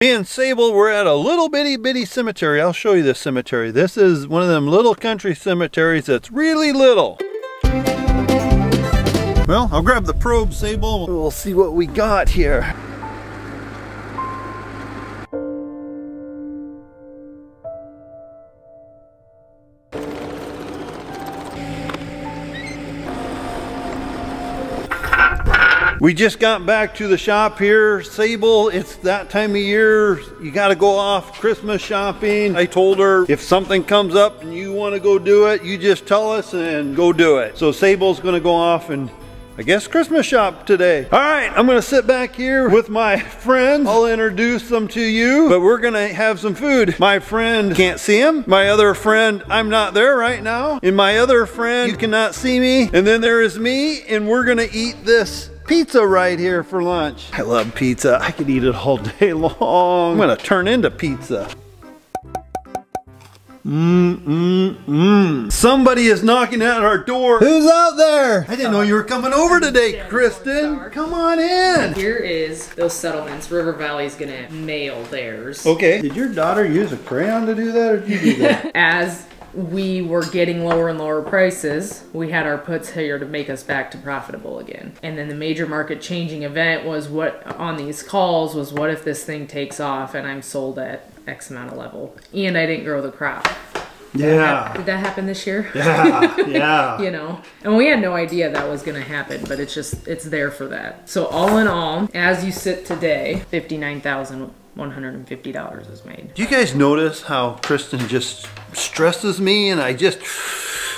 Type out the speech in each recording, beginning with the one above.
Me and Sable, we're at a little bitty cemetery. I'll show you this cemetery. This is one of them little country cemeteries that's really little. Well, I'll grab the probe, Sable. We'll see what we got here. We just got back to the shop here. Sable, it's that time of year. You gotta go off Christmas shopping. I told her if something comes up and you wanna go do it, you just tell us and go do it. So Sable's gonna go off and I guess Christmas shop today. All right, I'm gonna sit back here with my friends. I'll introduce them to you, but we're gonna have some food. My friend, can't see him. My other friend, I'm not there right now. And my other friend, you cannot see me. And then there is me, and we're gonna eat this pizza right here for lunch. I love pizza. I could eat it all day long. I'm gonna turn into pizza. Somebody is knocking at our door. Who's out there? I didn't know you were coming over today, Kristen. Come on in. Here is those settlements. River Valley's gonna mail theirs. Okay. Did your daughter use a crayon to do that, or did you do that? As we were getting lower and lower prices, we had our puts here to make us back to profitable again. And then the major market changing event was what on these calls was, what if this thing takes off and I'm sold at X amount of level and I didn't grow the crop? Yeah. Did that happen this year? Yeah, yeah. You know, and we had no idea that was gonna happen, but it's just, it's there for that. So all in all, as you sit today, $59,150 is made. Do you guys notice how Kristen just stresses me and I just...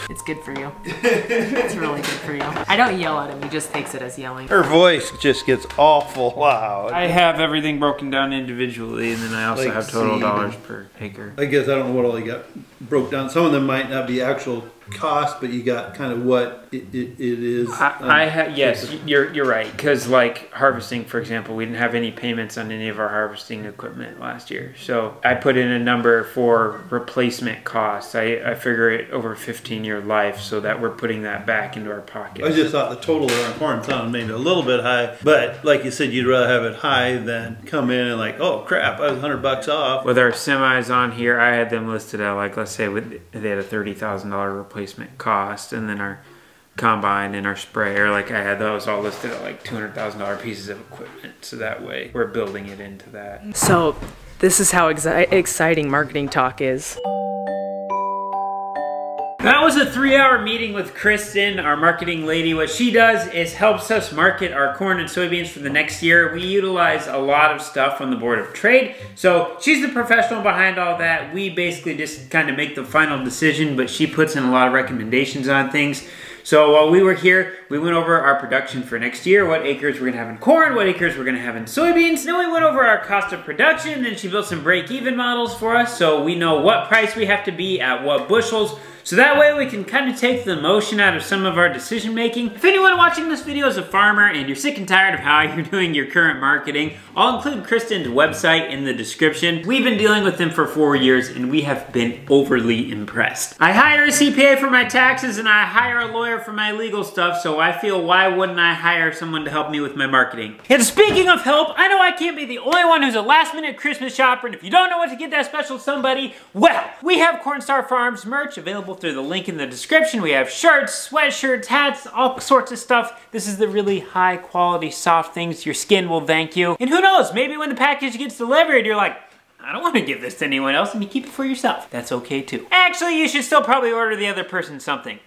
It's good for you. It's really good for you. I don't yell at him, he just takes it as yelling. Her voice just gets awful loud. I have everything broken down individually, and then I also like have total seed. dollars per acre. I guess I don't know what all you got broke down. Some of them might not be actual cost, but you got kind of what it is. Yes, you're right. Because like harvesting, for example, we didn't have any payments on any of our harvesting equipment last year. So I put in a number for replacement costs. I figure it over a 15-year life, so that we're putting that back into our pocket. I just thought the total on corn sounded maybe a little bit high, but like you said, you'd rather have it high than come in and like, oh crap, I was $100 off. With our semis on here, I had them listed at like, let's say they had a $30,000 replacement cost, and then our combine and our sprayer, like I had those all listed at like $200,000 pieces of equipment. So that way we're building it into that. So this is how exciting marketing talk is. That was a 3-hour meeting with Kristen, our marketing lady. What she does is helps us market our corn and soybeans for the next year. We utilize a lot of stuff from the Board of Trade. So she's the professional behind all that. We basically just kind of make the final decision, but she puts in a lot of recommendations on things. So while we were here, we went over our production for next year, what acres we're gonna have in corn, what acres we're gonna have in soybeans. Then we went over our cost of production, and she built some break-even models for us so we know what price we have to be at what bushels. So that way we can kind of take the emotion out of some of our decision making. If anyone watching this video is a farmer and you're sick and tired of how you're doing your current marketing, I'll include Kristen's website in the description. We've been dealing with them for 4 years and we have been overly impressed. I hire a CPA for my taxes and I hire a lawyer for my legal stuff, so I feel why wouldn't I hire someone to help me with my marketing? And speaking of help, I know I can't be the only one who's a last minute Christmas shopper, and if you don't know what to get that special somebody, well, we have Cornstar Farms merch available through the link in the description. We have shirts, sweatshirts, hats, all sorts of stuff. This is the really high quality soft things your skin will thank you. And who knows, maybe when the package gets delivered, you're like, I don't want to give this to anyone else, and you keep it for yourself. That's okay too. Actually, you should still probably order the other person something.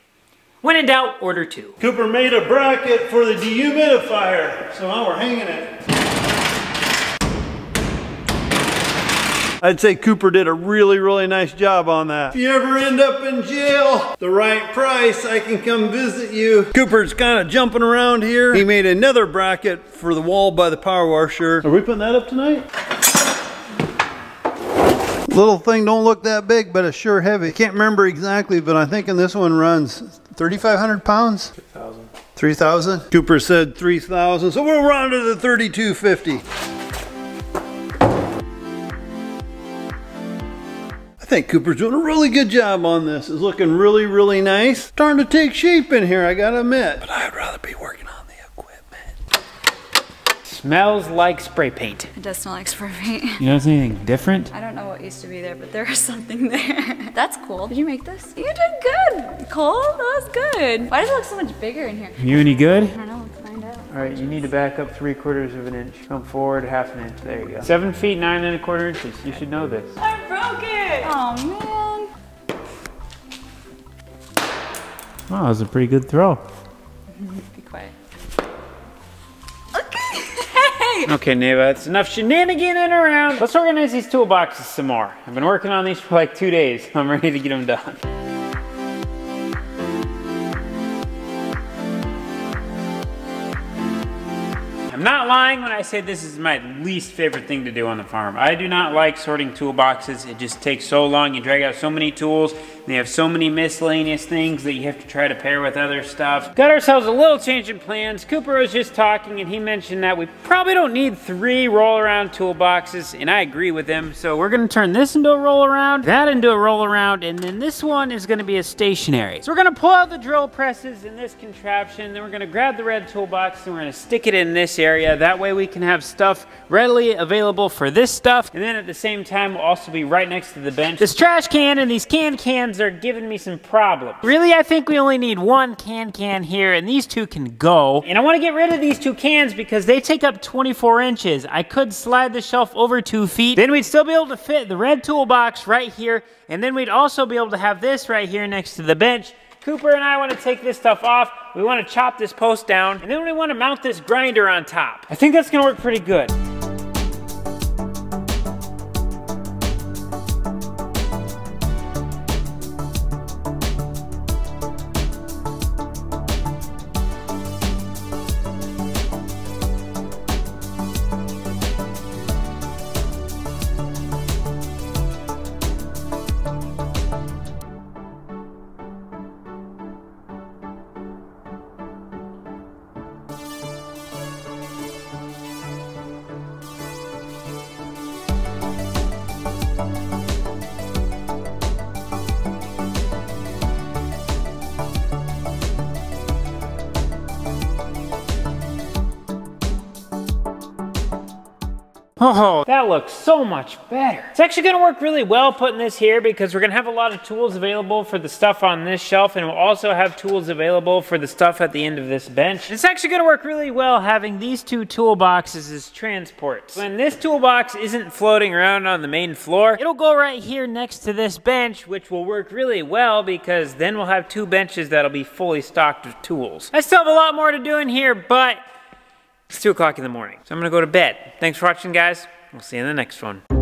When in doubt, order 2. Cooper made a bracket for the dehumidifier, so now we're hanging it. I'd say Cooper did a really nice job on that. If you ever end up in jail, the right price, I can come visit you. Cooper's kind of jumping around here. He made another bracket for the wall by the power washer. Are we putting that up tonight? Little thing don't look that big, but it's sure heavy. Can't remember exactly, but I'm thinking this one runs 3,500 pounds? 3,000. 3,000? Cooper said 3,000, so we'll round to the 3,250. I think Cooper's doing a really good job on this. It's looking really nice. Starting to take shape in here, I gotta admit. But I'd rather be working on the equipment. Smells like spray paint. It does smell like spray paint. You notice anything different? I don't know what used to be there, but there was something there. That's cool. Did you make this? You did good, Cole. That was good. Why does it look so much bigger in here? You any good? I don't know. Let's find out. All right, you need to back up 3/4 of an inch. Come forward 1/2 inch. There you go. 7 feet 9 1/4 inches. You should know this. I broke it. Oh man. Wow, that was a pretty good throw. Be quiet. Okay, Neva, it's enough shenaniganing around. Let's organize these toolboxes some more. I've been working on these for like 2 days. I'm ready to get them done. I'm not lying when I say this is my least favorite thing to do on the farm. I do not like sorting toolboxes. It just takes so long. You drag out so many tools. They have so many miscellaneous things that you have to try to pair with other stuff. Got ourselves a little change in plans. Cooper was just talking and he mentioned that we probably don't need 3 roll-around toolboxes, and I agree with him. So we're gonna turn this into a roll-around, that into a roll-around, and then this one is gonna be a stationary. So we're gonna pull out the drill presses in this contraption, then we're gonna grab the red toolbox and we're gonna stick it in this area. That way we can have stuff readily available for this stuff, and then at the same time we'll also be right next to the bench. This trash can and these cans are giving me some problems. Really, I think we only need 1 can here, and these 2 can go. And I want to get rid of these 2 cans because they take up 24 inches. I could slide the shelf over 2 feet. Then we'd still be able to fit the red toolbox right here, and then we'd also be able to have this right here next to the bench. Cooper and I want to take this stuff off. We want to chop this post down, and then we want to mount this grinder on top. I think that's going to work pretty good. Oh, that looks so much better. It's actually gonna work really well putting this here because we're gonna have a lot of tools available for the stuff on this shelf, and we'll also have tools available for the stuff at the end of this bench. It's actually gonna work really well having these 2 toolboxes as transports. When this toolbox isn't floating around on the main floor, it'll go right here next to this bench, which will work really well because then we'll have 2 benches that'll be fully stocked with tools. I still have a lot more to do in here, but it's 2 o'clock in the morning, so I'm gonna go to bed. Thanks for watching, guys. We'll see you in the next one.